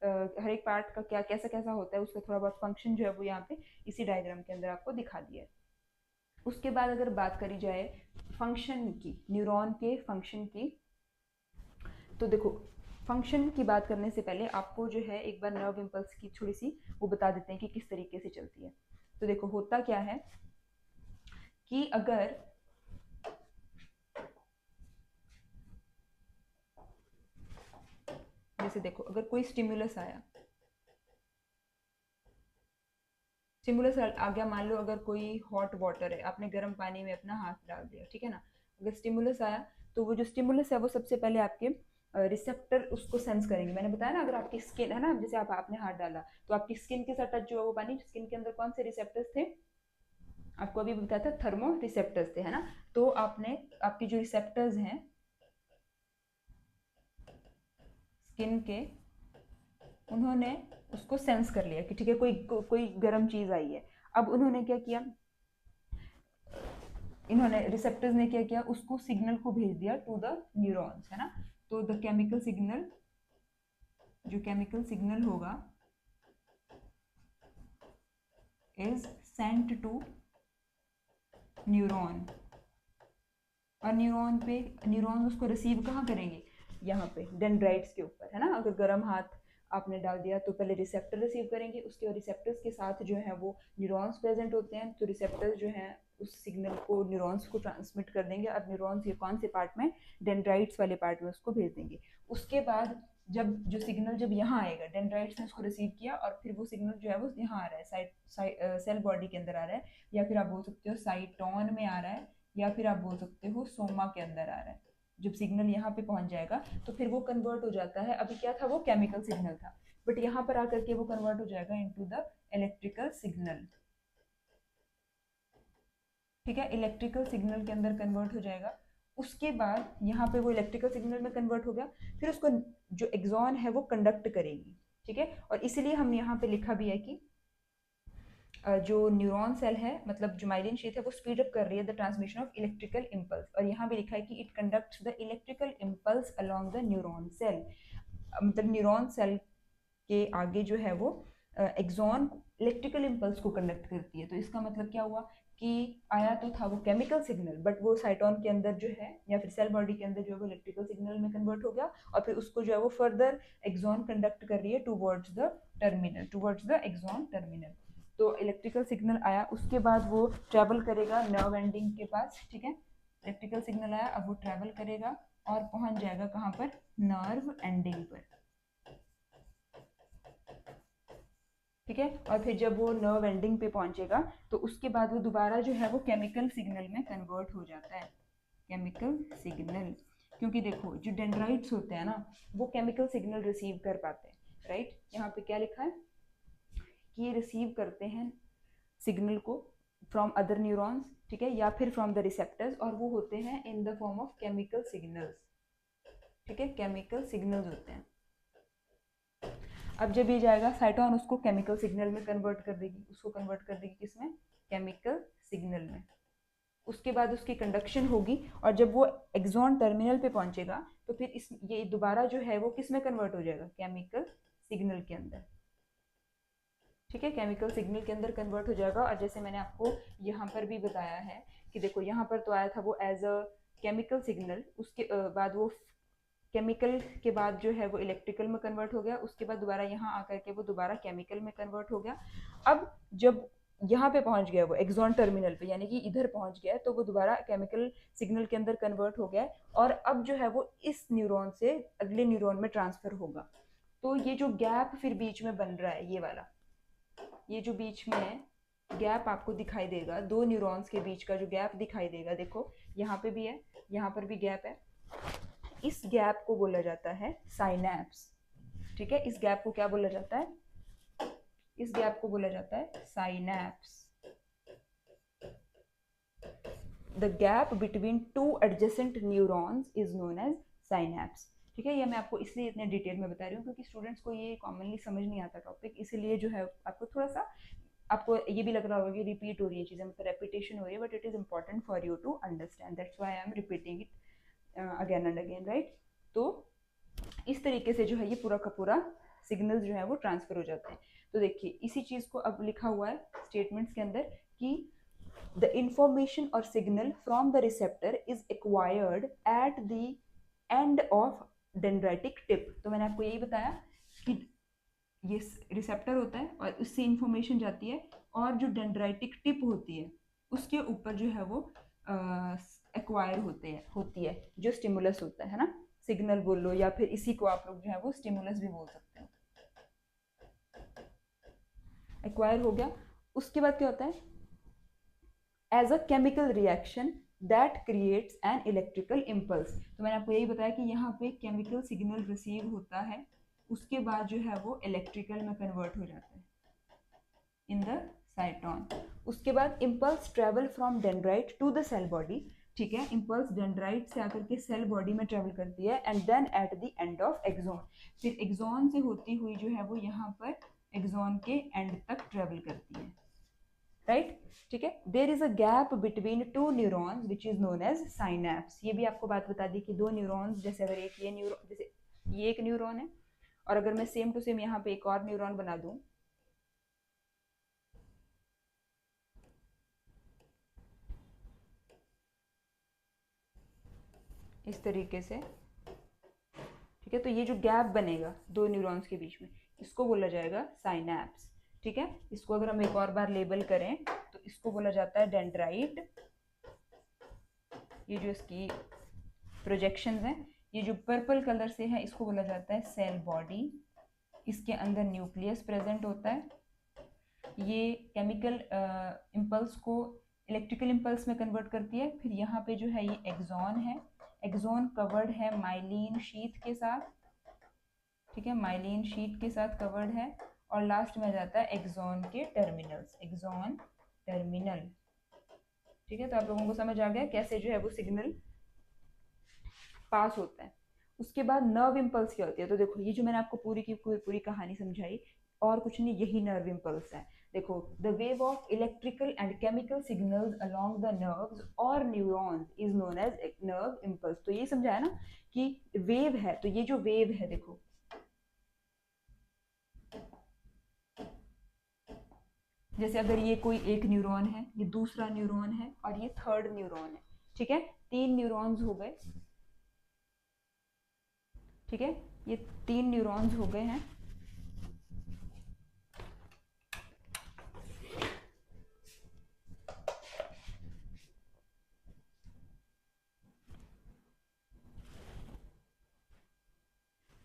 हर एक पार्ट का क्या कैसा कैसा होता है उसका थोड़ा बहुत फंक्शन जो है वो यहाँ पे इसी डायग्राम के अंदर आपको दिखा दिया है। उसके बाद अगर बात करी जाए फंक्शन की, न्यूरॉन के फंक्शन की, तो देखो फंक्शन की बात करने से पहले आपको जो है एक बार नर्व इम्पल्स की थोड़ी सी वो बता देते हैं कि किस तरीके से चलती है। तो देखो होता क्या है कि अगर जैसे देखो अगर कोई स्टिमुलस आया, स्टिमुलस आ गया, मान लो अगर कोई हॉट वाटर है, आपने गर्म पानी में अपना हाथ डाल दिया, ठीक है ना, अगर स्टिमुलस आया तो वो जो स्टिमुलस है वो सबसे पहले आपके रिसेप्टर उसको सेंस करेंगे। मैंने बताया ना, अगर आपकी स्किन है ना, जैसे आपने हाथ डाला तो आपकी स्किन के साथ टच जो है वो पानी, स्किन के अंदर कौन से रिसेप्टर्स थे, आपको अभी बताया था थर्मो रिसेप्टर्स थे, है ना। तो आपने आपकी जो रिसेप्टर्स हैं स्किन के, उन्होंने उसको सेंस कर लिया कि ठीक है कोई गर्म चीज आई है। अब उन्होंने क्या किया, इन्होंने रिसेप्टर्स ने क्या किया, उसको सिग्नल को भेज दिया टू द न्यूरॉन्स, है ना। तो द केमिकल सिग्नल, जो केमिकल सिग्नल होगा इज सेंट टू न्यूरॉन, और न्यूरॉन उसको रिसीव कहाँ करेंगे, यहाँ पे डेंड्राइट्स के ऊपर, है ना। अगर गर्म हाथ आपने डाल दिया तो पहले रिसेप्टर रिसीव करेंगे, उसके रिसेप्टर्स के साथ जो है वो न्यूरॉन्स प्रेजेंट होते हैं, तो रिसेप्टर्स जो हैं उस सिग्नल को न्यूरॉन्स को ट्रांसमिट कर देंगे, और न्यूरॉन्स ये कौन से पार्ट में, डेंड्राइट्स वाले पार्ट में उसको भेज देंगे। उसके बाद जब जो सिग्नल जब यहाँ आएगा, डेंड्राइट्स ने उसको रिसीव किया और फिर वो सिग्नल जो है वो यहाँ आ रहा है सेल बॉडी के अंदर आ रहा है, या फिर आप बोल सकते हो साइटोन में आ रहा है, या फिर आप बोल सकते हो सोमा के अंदर आ रहा है। जब सिग्नल यहाँ पे पहुंच जाएगा तो फिर वो कन्वर्ट हो जाता है, अभी क्या था वो केमिकल सिग्नल था, बट यहाँ पर आकर के वो कन्वर्ट हो जाएगा इनटू द इलेक्ट्रिकल सिग्नल, ठीक है, इलेक्ट्रिकल सिग्नल के अंदर कन्वर्ट हो जाएगा। उसके बाद यहाँ पे वो इलेक्ट्रिकल सिग्नल में कन्वर्ट हो गया, फिर उसको जो एक्सॉन है वो कंडक्ट करेगी, ठीक है। और इसीलिए हमने यहाँ पे लिखा भी है कि जो न्यूरॉन सेल है, मतलब जो माइलिन शीथ है, वो स्पीड अप कर रही है the transmission of electrical impulse, और यहाँ भी लिखा है कि it conducts the electrical impulse along the neuron cell, मतलब न्यूरॉन सेल के आगे जो है वो एक्सॉन इलेक्ट्रिकल इम्पल्स को कंडक्ट करती है। तो इसका मतलब क्या हुआ कि आया तो था वो केमिकल सिग्नल, बट वो साइटोन के अंदर जो है या फिर सेल बॉडी के अंदर जो है वो इलेक्ट्रिकल सिग्नल में कन्वर्ट हो गया, और फिर उसको जो है वो फर्दर एक्सॉन कंडक्ट कर रही है towards the terminal, towards the axon terminal. तो इलेक्ट्रिकल सिग्नल आया, उसके बाद वो ट्रेवल करेगा नर्व एंडिंग के पास, ठीक है। इलेक्ट्रिकल सिग्नल आया, अब वो ट्रेवल करेगा और पहुंच जाएगा कहाँ पर, नर्व एंडिंग पर, ठीक है। और फिर जब वो नर्व एंडिंग पे पहुंचेगा तो उसके बाद वो दोबारा जो है वो केमिकल सिग्नल में कन्वर्ट हो जाता है, केमिकल सिग्नल। क्योंकि देखो जो डेंड्राइट्स होते हैं ना वो केमिकल सिग्नल रिसीव कर पाते हैं, राइट। यहाँ पे क्या लिखा है कि ये रिसीव करते हैं सिग्नल को फ्रॉम अदर न्यूरॉन्स, ठीक है, या फिर फ्रॉम द रिसेप्टर्स, और वो होते हैं in the form of chemical signals, ठीक है, केमिकल सिग्नल्स होते हैं। अब जब ये जाएगा साइटोन उसको केमिकल सिग्नल में कन्वर्ट कर देगी, उसको कन्वर्ट कर देगी किसमें, केमिकल सिग्नल में। उसके बाद उसकी कंडक्शन होगी, और जब वो एक्सॉन टर्मिनल पे पहुंचेगा तो फिर इस ये दोबारा जो है वो किस में कन्वर्ट हो जाएगा, केमिकल सिग्नल के अंदर, ठीक है, केमिकल सिग्नल के अंदर कन्वर्ट हो जाएगा। और जैसे मैंने आपको यहाँ पर भी बताया है कि कि देखो यहाँ पर तो आया था वो एज अ केमिकल सिग्नल, उसके बाद वो केमिकल के बाद जो है वो इलेक्ट्रिकल में कन्वर्ट हो गया, उसके बाद दोबारा यहाँ आकर के वो दोबारा केमिकल में कन्वर्ट हो गया। अब जब यहाँ पे पहुंच गया वो एक्सॉन टर्मिनल पे, यानी कि इधर पहुंच गया, तो वो दोबारा केमिकल सिग्नल के अंदर कन्वर्ट हो गया और अब जो है वो इस न्यूरॉन से अगले न्यूरॉन में ट्रांसफर होगा। तो ये जो गैप फिर बीच में बन रहा है, ये वाला, ये जो बीच में है गैप आपको दिखाई देगा, दो न्यूरॉन्स के बीच का जो गैप दिखाई देगा, देखो यहाँ पे भी है, यहाँ पर भी गैप है, इस गैप को बोला जाता है साइनैप्स। ठीक है, इस गैप को क्या बोला जाता है? इस गैप को बोला जाता है synapse. The gap between two adjacent neurons is known as synapse. ठीक है, ये मैं आपको इसलिए इतने डिटेल में बता रही हूँ क्योंकि स्टूडेंट्स को ये कॉमनली समझ नहीं आता टॉपिक, इसीलिए जो है आपको थोड़ा सा, आपको ये भी लग रहा होगा कि रिपीट हो रही है चीज़ें, मतलब रेपिटेशन हो रही है, but it is important for you to understand, that's why I am repeating it again and again, right. तो इस तरीके से जो है ये पूरा का पूरा सिग्नल जो है वो ट्रांसफर हो जाते हैं। तो देखिए इसी चीज़ को अब लिखा हुआ है स्टेटमेंट्स के अंदर कि द इंफॉर्मेशन और signal from the receptor is acquired eight the end of dendritic tip. तो मैंने आपको यही बताया कि ये रिसेप्टर होता है और उससे इंफॉर्मेशन जाती है, और जो डेंड्राइटिक टिप होती है उसके ऊपर जो है वो एक्वायर होती है जो स्टिमुलस होता है ना, सिग्नल बोल लो या फिर इसी को आप लोग जो है वो स्टिमुलस भी बोल सकते हो। एक्वायर हो गया, उसके बाद क्या होता है? As a chemical reaction that creates an electrical impulse. तो मैंने आपको यही बताया कि यहाँ पे केमिकल सिग्नल रिसीव होता है, उसके बाद जो है वो इलेक्ट्रिकल में कन्वर्ट हो जाता है इन द साइटोन। उसके बाद impulse travel from dendrite to the cell body. ठीक है, इम्पल्स डेंड्राइट से आकर के सेल बॉडी में ट्रेवल करती है and then at the end of axon, फिर एक्सॉन से होती हुई जो है वो यहाँ पर एक्सॉन के एंड तक ट्रेवल करती है, राइट। ठीक है, there is a gap between two neurons which is known as synapse. ये भी आपको बात बता दी कि दो न्यूरॉन्स, जैसे अगर एक ये न्यूरॉन, जैसे ये एक न्यूरॉन है और अगर मैं सेम टू सेम यहाँ पे एक और न्यूरॉन बना दूं, इस तरीके से, ठीक है, तो ये जो गैप बनेगा दो न्यूरॉन्स के बीच में, इसको बोला जाएगा साइनैप्स। ठीक है, इसको अगर हम एक और बार लेबल करें तो इसको बोला जाता है डेंड्राइट। ये जो इसकी प्रोजेक्शंस हैं, ये जो पर्पल कलर से है इसको बोला जाता है सेल बॉडी। इसके अंदर न्यूक्लियस प्रेजेंट होता है, ये केमिकल इम्पल्स को इलेक्ट्रिकल इम्पल्स में कन्वर्ट करती है। फिर यहाँ पे जो है ये एक्सॉन है, एक्सॉन कवर्ड है माइलिन शीथ के साथ, ठीक है, माइलिन शीट के साथ कवर्ड है, और लास्ट में जाता है एक्सॉन के टर्मिनल्स, एक्सॉन टर्मिनल। ठीक है, तो आप लोगों को समझ आ गया कैसे जो है वो सिग्नल पास होता है। उसके बाद नर्व इम्पल्स क्या होती है? तो देखो ये जो मैंने आपको पूरी की पूरी कहानी समझाई, और कुछ नहीं, यही नर्व इम्पल्स है। देखो, the wave of electrical and chemical signals along the nerves और neurons is known as nerve impulse. तो ये समझाया ना कि वेव है, तो ये जो वेव है देखो, जैसे अगर ये कोई एक न्यूरॉन है, ये दूसरा न्यूरॉन है और ये थर्ड न्यूरॉन है, ठीक है, तीन न्यूरॉन्स हो गए, ठीक है, ये तीन न्यूरॉन्स हो गए हैं।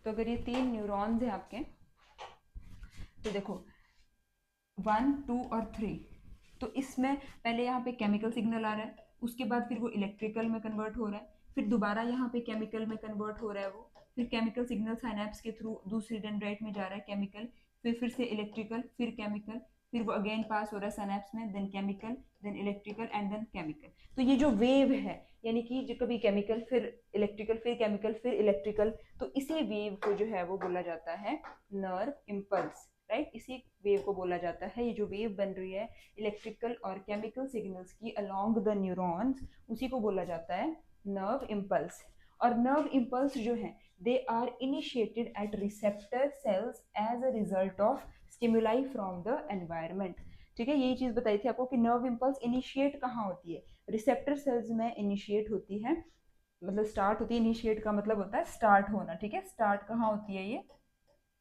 तो अगर ये तीन न्यूरॉन्स हैं आपके, तो देखो 1, 2 और 3, तो इसमें पहले यहाँ पे केमिकल सिग्नल आ रहा है, उसके बाद फिर वो इलेक्ट्रिकल में कन्वर्ट हो रहा है, फिर दोबारा यहाँ पे केमिकल में कन्वर्ट हो रहा है वो, फिर केमिकल सिग्नल साइनैप्स के थ्रू दूसरी डेंड्राइट में जा रहा है केमिकल, फिर से इलेक्ट्रिकल, फिर केमिकल, फिर वो अगेन पास हो रहा है साइनैप्स में, then chemical, then electrical and then chemical. तो ये जो वेव है, यानी कि जो कभी केमिकल फिर इलेक्ट्रिकल फिर केमिकल फिर इलेक्ट्रिकल, तो इसी वेव को जो है वो बोला जाता है नर्व इम्पल्स, राइट। इसी वेव को बोला जाता है, ये जो वेव बन रही है इलेक्ट्रिकल और केमिकल सिग्नल्स की अलोंग द न्यूरॉन्स, उसी को बोला जाता है नर्व इम्पल्स। और नर्व इम्पल्स जो है they are initiated at receptor cells as a result of stimuli from the environment. ठीक है, यही चीज बताई थी आपको कि नर्व इम्पल्स इनिशिएट कहाँ होती है, रिसेप्टर सेल्स में इनिशिएट होती है, मतलब स्टार्ट होती है। इनिशिएट का मतलब होता है स्टार्ट होना, ठीक है। स्टार्ट कहाँ होती है? ये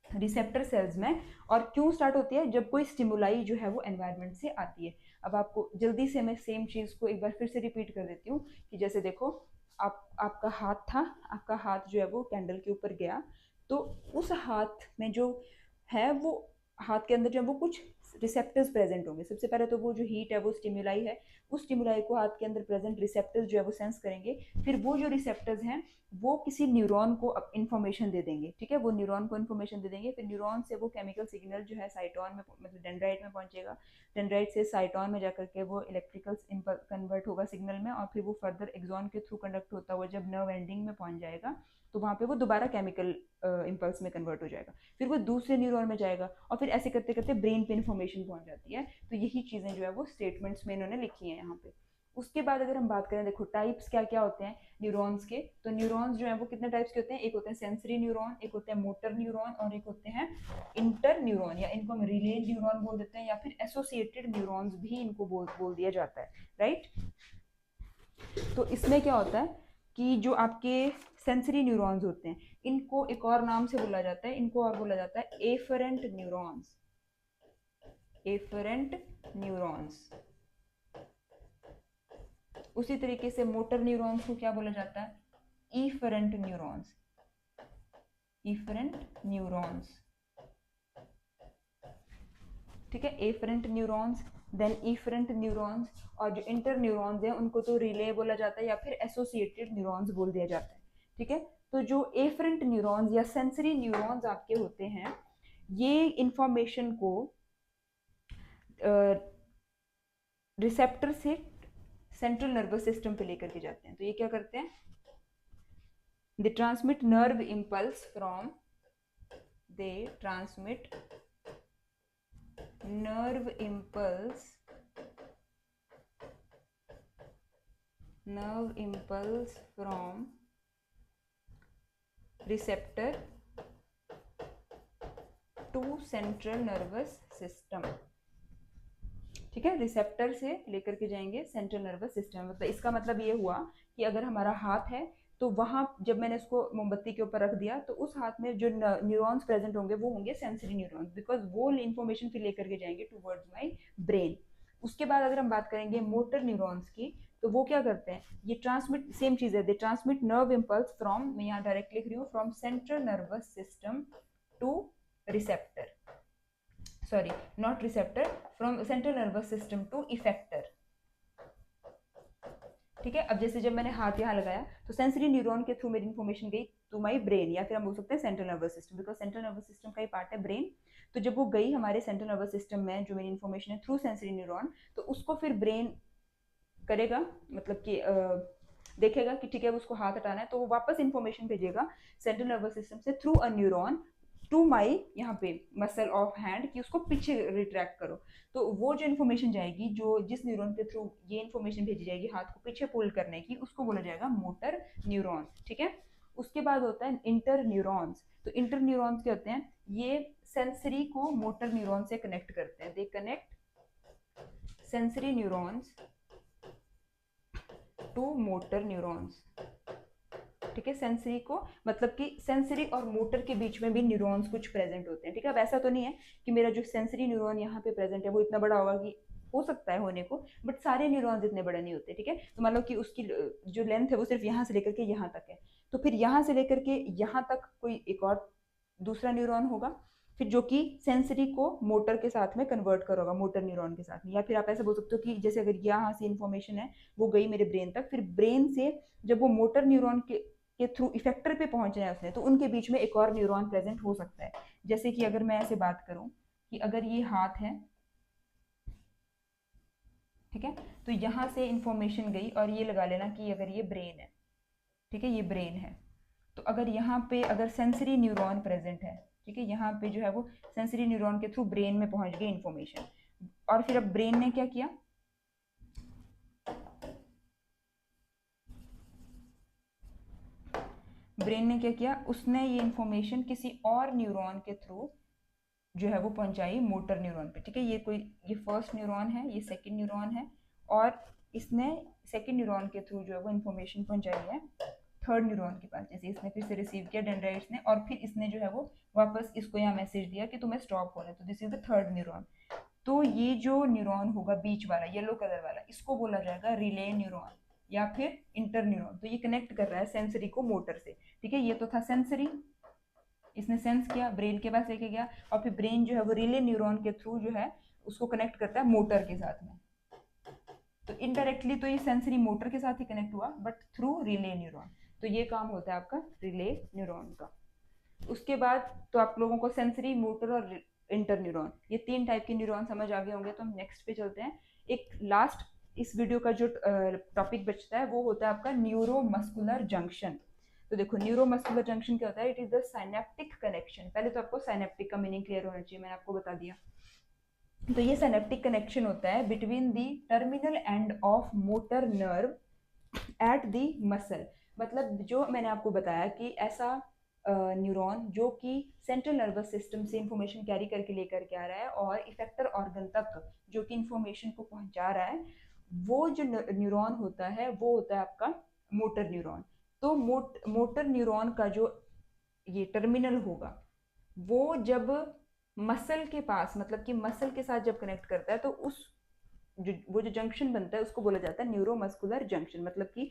रिसेप्टर सेल्स में। और क्यों स्टार्ट होती है? जब कोई स्टिमुलाई जो है वो एनवायरनमेंट से आती है। अब आपको जल्दी से मैं सेम चीज़ को एक बार फिर से रिपीट कर देती हूँ कि जैसे देखो, आपका हाथ था, आपका हाथ जो है वो कैंडल के ऊपर गया, तो उस हाथ में जो है वो, हाथ के अंदर जो है वो कुछ रिसेप्टर्स प्रेजेंट होंगे। सबसे पहले तो वो जो हीट है वो स्टिमुलाई है, उस स्टिमुलाई को हाथ के अंदर प्रेजेंट रिसेप्टर्स जो है वो सेंस करेंगे। फिर वो जो रिसेप्टर्स हैं वो किसी न्यूरॉन को इन्फॉर्मेशन दे देंगे, ठीक है। वो न्यूरॉन को इन्फॉर्मेशन दे देंगे, फिर न्यूरॉन से वो केमिकल सिग्नल जो है साइटोन में, मतलब डेंड्राइट में पहुंचेगा। डेंड्राइट से साइटोन में जाकर के वो इलेक्ट्रिकल कन्वर्ट होगा सिग्नल में, और फिर वो फर्दर एक्सॉन के थ्रू कंडक्ट होता हुआ जब नर्व एंडिंग में पहुंच जाएगा तो वहाँ पे वो दोबारा केमिकल इम्पल्स में कन्वर्ट हो जाएगा। फिर वो दूसरे न्यूरॉन में जाएगा, और फिर ऐसे करते करते ब्रेन पे इन्फॉर्मेशन पहुंच जाती है। तो यही चीज़ें जो है वो स्टेटमेंट्स में इन्होंने लिखी हैं यहाँ पे। उसके बाद अगर हम बात करें, देखो टाइप्स क्या क्या होते हैं न्यूरॉन्स के, तो न्यूरॉन्स जो है वो कितने टाइप्स के होते हैं? एक होते हैं सेंसरी न्यूरॉन, एक होते हैं मोटर न्यूरॉन, और एक होते हैं इंटर न्यूरॉन, या इनको हम रिले न्यूरॉन बोल देते हैं, या फिर एसोसिएटेड न्यूरॉन्स भी इनको बोल दिया जाता है, राइट। तो इसमें क्या होता है कि जो आपके सेंसरी न्यूरॉन्स होते हैं, इनको एक और नाम से बोला जाता है, इनको और बोला जाता है एफरेंट न्यूरॉन्स। Efferent neurons. उसी तरीके से मोटर न्यूरॉन्स को क्या बोला जाता है? Efferent neurons. इफरेंट न्यूरॉन्स, ठीक है। Afferent neurons, then efferent neurons, और जो इंटर न्यूरॉन्स हैं उनको तो रिले बोला जाता है या फिर एसोसिएटेड न्यूरॉन्स बोल दिया जाता है, ठीक है। तो जो एफरेंट न्यूरॉन्स या सेंसरी न्यूरॉन्स आपके होते हैं, ये इंफॉर्मेशन को रिसेप्टर से सेंट्रल नर्वस सिस्टम पे लेकर के जाते हैं। तो ये क्या करते हैं? They transmit nerve impulse from, they transmit nerve impulse from receptor to central nervous system, ठीक है। रिसेप्टर से लेकर के जाएंगे सेंट्रल नर्वस सिस्टम। मतलब इसका मतलब ये हुआ कि अगर हमारा हाथ है तो वहां जब मैंने इसको मोमबत्ती के ऊपर रख दिया तो उस हाथ में जो न्यूरॉन्स प्रेजेंट होंगे वो होंगे सेंसरी न्यूरॉन्स, बिकॉज वो इन्फॉर्मेशन फिर लेकर के जाएंगे टूवर्ड्स माय ब्रेन। उसके बाद अगर हम बात करेंगे मोटर न्यूरॉन्स की, तो वो क्या करते हैं? ये ट्रांसमिट, सेम चीज है, they transmit nerve impulse from, मैं यहाँ डायरेक्ट लिख रही हूँ, from central nervous system to receptor, sorry not receptor, from central nervous system to effector, ठीक है। अब जैसे जब मैंने हाथ यहाँ लगाया तो सेंसरी न्यूरॉन के थ्रू मेरी इन्फॉर्मेशन गई टू माय ब्रेन, या फिर हम बोल सकते हैं central nervous system, because central nervous system का ही पार्ट है ब्रेन। तो जब वो गई हमारे सेंट्रल नर्वस सिस्टम में जो मेरी इन्फॉर्मेशन है थ्रू सेंसरी न्यूरॉन, तो उसको फिर ब्रेन करेगा, मतलब कि देखेगा कि ठीक है उसको हाथ हटाना है, तो वो वापस इन्फॉर्मेशन भेजेगा सेंट्रल नर्वस सिस्टम से through a neuron to my यहाँ पे मसल ऑफ हैंड कि उसको पीछे रिट्रैक्ट करो। तो वो जो इन्फॉर्मेशन जाएगी, जो जिस न्यूरॉन के थ्रू ये इन्फॉर्मेशन भेजी जाएगी हाथ को पीछे पुल करने की, उसको बोला जाएगा मोटर न्यूरॉन्स, ठीक है। उसके बाद होता है इंटर न्यूरॉन्स। तो इंटर न्यूरॉन्स क्या होते हैं? ये सेंसरी को मोटर न्यूरॉन से कनेक्ट करते हैं। They connect sensory neurons to motor neurons, ठीक है। सेंसरी को, मतलब कि सेंसरी और मोटर के बीच में भी न्यूरॉन्स कुछ प्रेजेंट होते हैं, ठीक है। अब ऐसा तो नहीं है कि मेरा जो सेंसरी न्यूरॉन यहाँ पे प्रेजेंट है वो इतना बड़ा होगा, कि हो सकता है होने को, बट सारे न्यूरॉन्स इतने बड़े नहीं होते, ठीक है। तो मान लो कि उसकी जो लेंथ है वो सिर्फ यहाँ से लेकर के यहाँ तक है, तो फिर यहाँ से लेकर के यहाँ तक कोई एक और दूसरा न्यूरॉन होगा, फिर जो कि सेंसरी को मोटर के साथ में कन्वर्ट करोगा, मोटर न्यूरॉन के साथ में। या फिर आप ऐसे बोल सकते हो कि जैसे अगर यहाँ से इन्फॉर्मेशन है वो गई मेरे ब्रेन तक, फिर ब्रेन से जब वो मोटर न्यूरॉन के थ्रू इफेक्टर पे पहुंचना है उसने, तो उनके बीच में एक और न्यूरॉन प्रेजेंट हो सकता है। जैसे कि अगर मैं ऐसे बात करूं कि अगर ये हाथ है, ठीक है, तो यहाँ से इंफॉर्मेशन गई, और ये लगा लेना कि अगर ये ब्रेन है, ठीक है, ये ब्रेन है, तो अगर यहाँ पे अगर सेंसरी न्यूरॉन प्रेजेंट है, ठीक है, यहाँ पे जो है वो सेंसरी न्यूरॉन के थ्रू ब्रेन में पहुंच गई इंफॉर्मेशन, और फिर अब ब्रेन ने क्या किया? ब्रेन ने क्या किया? उसने ये इंफॉर्मेशन किसी और न्यूरॉन के थ्रू जो है वो पहुंचाई मोटर न्यूरॉन पे, ठीक है। ये फर्स्ट न्यूरॉन है, ये सेकंड न्यूरॉन है, और इसने सेकेंड न्यूरॉन के थ्रू जो है वो इन्फॉर्मेशन पहुंचाई है थर्ड न्यूरॉन के पास। जैसे इसने फिर से रिसीव किया डेंड्राइट्स ने, और फिर इसने जो है वो वापस इसको यहाँ मैसेज दिया कि तुम्हें स्टॉप होना है, तो this is the third neuron. तो ये जो न्यूरॉन होगा बीच वाला येलो कलर वाला, इसको बोला जाएगा रिले न्यूरॉन या फिर इंटर न्यूरॉन। तो ये कनेक्ट कर रहा है सेंसरी को मोटर से, ठीक है। ये तो था सेंसरी, इसने सेंस किया, ब्रेन के पास लेके गया, और फिर ब्रेन जो है वो रिले न्यूरॉन के थ्रू जो है उसको कनेक्ट करता है मोटर के साथ में। तो इनडायरेक्टली तो ये सेंसरी मोटर के साथ ही कनेक्ट हुआ, बट थ्रू रिले न्यूरॉन। तो ये काम होता है आपका रिले न्यूरॉन का। उसके बाद तो आप लोगों को सेंसरी, मोटर और इंटर न्यूरॉन, ये 3 टाइप के न्यूरॉन समझ आ गए होंगे। तो हम नेक्स्ट पे चलते हैं। एक लास्ट इस वीडियो का जो टॉपिक बचता है वो होता है आपका न्यूरोमस्कुलर जंक्शन। तो देखो न्यूरोमस्कुलर जंक्शन क्या होता है, it is the synaptic connection. पहले तो आपको साइनेप्टिक का मीनिंग क्लियर होना चाहिए, मैंने आपको बता दिया। तो ये साइनेप्टिक कनेक्शन होता है between the terminal end of motor nerve at the muscle. मतलब जो मैंने आपको बताया कि ऐसा न्यूरॉन जो कि सेंट्रल नर्वस सिस्टम से इंफॉर्मेशन कैरी करके लेकर के आ रहा है और इफेक्टर ऑर्गन तक जो कि इंफॉर्मेशन को पहुंचा रहा है, वो जो न्यूरॉन होता है वो होता है आपका मोटर न्यूरॉन। तो मोटर न्यूरॉन का जो ये टर्मिनल होगा वो जब मसल के पास, मतलब कि मसल के साथ जब कनेक्ट करता है, तो उस वो जो जंक्शन बनता है उसको बोला जाता है न्यूरोमस्कुलर जंक्शन। मतलब कि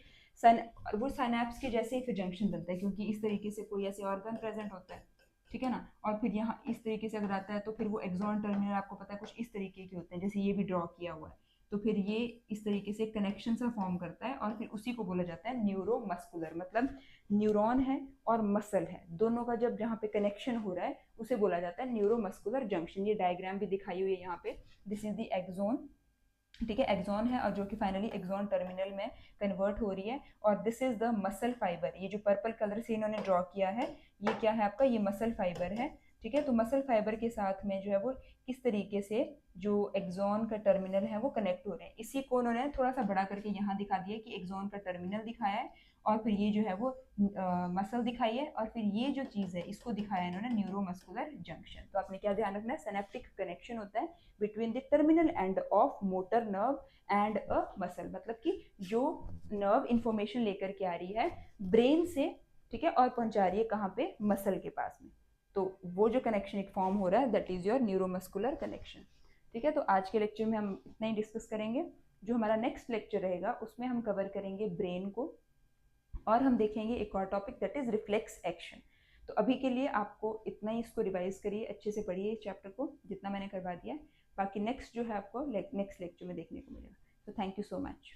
वो साइनेप्स के जैसे ही फिर जंक्शन बनता है, क्योंकि इस तरीके से कोई ऐसे ऑर्गन प्रेजेंट होता है, ठीक है ना। और फिर यहाँ इस तरीके से अगर आता है तो फिर वो एक्सॉन टर्मिनल आपको पता है कुछ इस तरीके के होते हैं, जैसे ये भी ड्रॉ किया हुआ है। तो फिर ये इस तरीके से कनेक्शन सा फॉर्म करता है और फिर उसी को बोला जाता है न्यूरोमस्कुलर। मतलब न्यूरॉन है और मसल है, दोनों का जब जहाँ पे कनेक्शन हो रहा है उसे बोला जाता है न्यूरोमस्कुलर जंक्शन। ये डायग्राम भी दिखाई हुई है यहाँ पे, दिस इज द एक्सॉन, ठीक है। एक्सॉन है और जो कि फाइनली एक्सॉन टर्मिनल में कन्वर्ट हो रही है। और this is the muscle fibre, ये जो पर्पल कलर से इन्होंने ड्रॉ किया है ये क्या है आपका, ये मसल फाइबर है, ठीक है। तो मसल फाइबर के साथ में जो है वो किस तरीके से जो एक्सॉन का टर्मिनल है वो कनेक्ट हो रहे हैं, इसी को उन्होंने थोड़ा सा बड़ा करके यहाँ दिखा दिया कि एक्सॉन का टर्मिनल दिखाया है और फिर ये जो है वो मसल दिखाई है, और फिर ये जो चीज़ है इसको दिखाया है इन्होंने न्यूरोमस्कुलर जंक्शन। तो आपने क्या ध्यान रखना है, सिनेप्टिक कनेक्शन होता है between the terminal end of motor nerve and a muscle. मतलब कि जो नर्व इंफॉर्मेशन लेकर के आ रही है ब्रेन से, ठीक है, और पहुंचा रही है कहाँ पे, मसल के पास में। तो वो जो कनेक्शन एक फॉर्म हो रहा है that is your neuromuscular connection, ठीक है। तो आज के लेक्चर में हम इतना ही डिस्कस करेंगे। जो हमारा नेक्स्ट लेक्चर रहेगा उसमें हम कवर करेंगे ब्रेन को, और हम देखेंगे एक और topic that is reflex action. तो अभी के लिए आपको इतना ही, इसको रिवाइज करिए, अच्छे से पढ़िए इस चैप्टर को जितना मैंने करवा दिया है। बाकी नेक्स्ट जो है आपको नेक्स्ट लेक्चर में देखने को मिलेगा। तो थैंक यू सो मच।